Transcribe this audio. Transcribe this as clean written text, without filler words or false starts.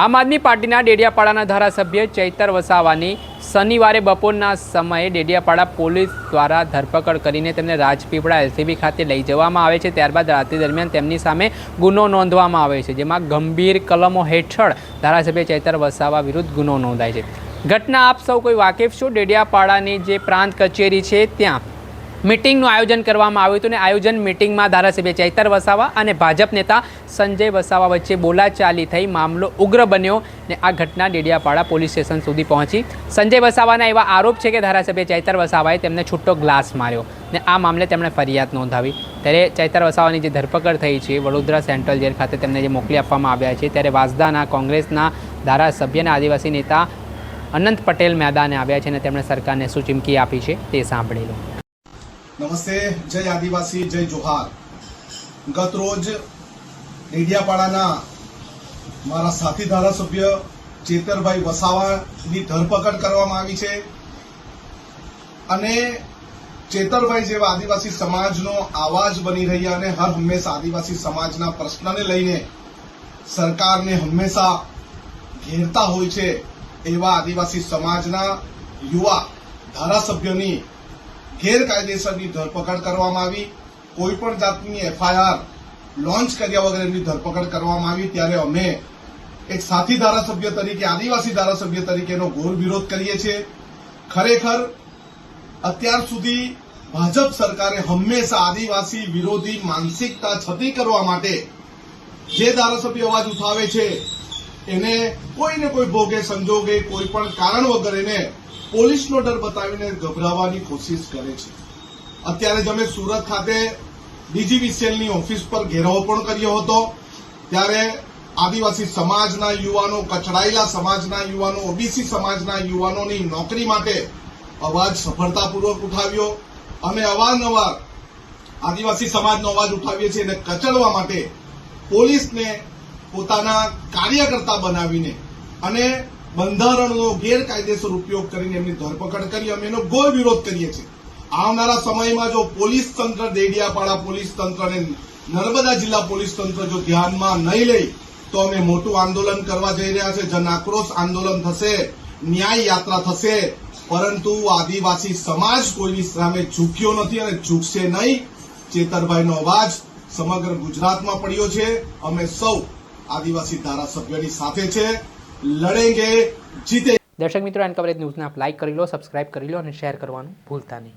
આમ આદમી પાર્ટીના ડેડિયાપાડાના ધારાસભ્ય ચૈતર વસાવાની શનિવારે બપોરના સમયે ડેડિયાપાડા પોલીસ દ્વારા ધરપકડ કરીને તેમને રાજપીપળા એલસીબી ખાતે લઈ જવામાં આવે છે। ત્યારબાદ રાત્રિ દરમિયાન તેમની સામે ગુનો નોંધવામાં આવે છે, જેમાં ગંભીર કલમો હેઠળ ધારાસભ્ય ચૈતર વસાવા વિરુદ્ધ ગુનો નોંધાય છે। ઘટના આપ સૌ કોઈ વાકેફ છો। ડેડિયાપાડાની જે પ્રાંત કચેરી છે ત્યાં મીટિંગનું આયોજન કરવામાં આવ્યું હતું, અને આયોજન મીટિંગમાં ધારાસભ્ય ચૈતર વસાવા અને ભાજપ નેતા સંજય વસાવા વચ્ચે બોલાચાલી થઈ મામલો ઉગ્ર બન્યો ને આ ઘટના ડેડિયાપાડા પોલીસ સ્ટેશન સુધી પહોંચી। સંજય વસાવાના એવા આરોપ છે કે ધારાસભ્ય ચૈતર વસાવાએ તેમને છૂટો ગ્લાસ માર્યો ને આ મામલે તેમણે ફરિયાદ નોંધાવી। ત્યારે ચૈતર વસાવાની જે ધરપકડ થઈ છે વડોદરા સેન્ટ્રલ જેલ ખાતે તેમને જે મોકલી આપવામાં આવ્યા છે, ત્યારે વાંસદાના કોંગ્રેસના ધારાસભ્ય અને આદિવાસી નેતા અનંત પટેલ મેદાને આવ્યા છે અને તેમણે સરકારને શું ચીમકી આપી છે તે સાંભળી લો। નમસ્તે, જય આદિવાસી, જય જોહાર। ગત રોજ ડેડિયાપાડાના મારા સાથી ધારાસભ્ય ચેતરભાઈ વસાવાની ધરપકડ કરવામાં આવી છે અને ચેતરભાઈ જેવા આદિવાસી સમાજનો આવાજ બની રહ્યા અને હર હંમેશા આદિવાસી સમાજના પ્રશ્નને લઈને સરકારને હંમેશા ઘેરતા હોય છે એવા આદિવાસી સમાજના યુવા ધારાસભ્યની ગેરકાયદેસરની ધરપકડ કરવામાં આવી। કોઈ પણ જાતની એફઆઈઆર લોન્ચ કર્યા વગર એમની ધરપકડ કરવામાં આવી। ત્યારે અમે એક સાથી ધારાસભ્ય તરીકે, આદિવાસી ધારાસભ્ય તરીકેનો ઘોર વિરોધ કરીએ છીએ। ખરેખર અત્યાર સુધી ભાજપ સરકારે હંમેશા આદિવાસી વિરોધી માનસિકતા છતી કરવા માટે જે ધારાસભ્ય અવાજ ઉઠાવે છે એને કોઈને કોઈ ભોગે સંજોગે કોઈ પણ કારણ વગર એને પોલીસનો ડર બતાવીને ગભરાવવાની કોશિશ કરે છે। અત્યારે જ અમે સુરત ખાતે ડીજીવીસીએલની ઓફિસ પર ઘેરાવો પણ કર્યો હતો, ત્યારે આદિવાસી સમાજના યુવાનો, કચડાયેલા સમાજના યુવાનો, ઓબીસી સમાજના યુવાનોની નોકરી માટે અવાજ સફળતાપૂર્વક ઉઠાવ્યો। અમે અવારનવાર આદિવાસી સમાજનો અવાજ ઉઠાવીએ છીએ અને કચડવા માટે પોલીસને પોતાના કાર્યકર્તા બનાવીને અને બંધારણનો ગેરકાયદેસર ઉપયોગ કરીને એમની ધરપકડ કરી। અમે એનો ઘોર વિરોધ કરીએ છીએ। આવનારા સમયમાં જો પોલીસ તંત્ર, ડેડિયાપાડા પોલીસ તંત્ર અને નર્મદા જિલ્લા પોલીસ તંત્ર જો ધ્યાનમાં નહીં લે તો અમે મોટું આંદોલન કરવા જઈ રહ્યા છે। જન આક્રોશ આંદોલન થશે, ન્યાય યાત્રા થશે, પરંતુ આદિવાસી સમાજ કોઈની સામે ઝૂક્યો નથી અને ઝૂકશે નહીં। ચેતરભાઈનો અવાજ સમગ્ર ગુજરાતમાં પડ્યો છે। અમે સૌ આદિવાસી ધારાસભ્યોની સાથે છે, લડેંગે જીતે। દર્શક મિત્રો, એન કવરેજ ન્યૂઝને આપ લાઇક કરી લો, સબસ્ક્રાઇબ કરી લો અને શેર કરવાનું ભૂલતા નહીં।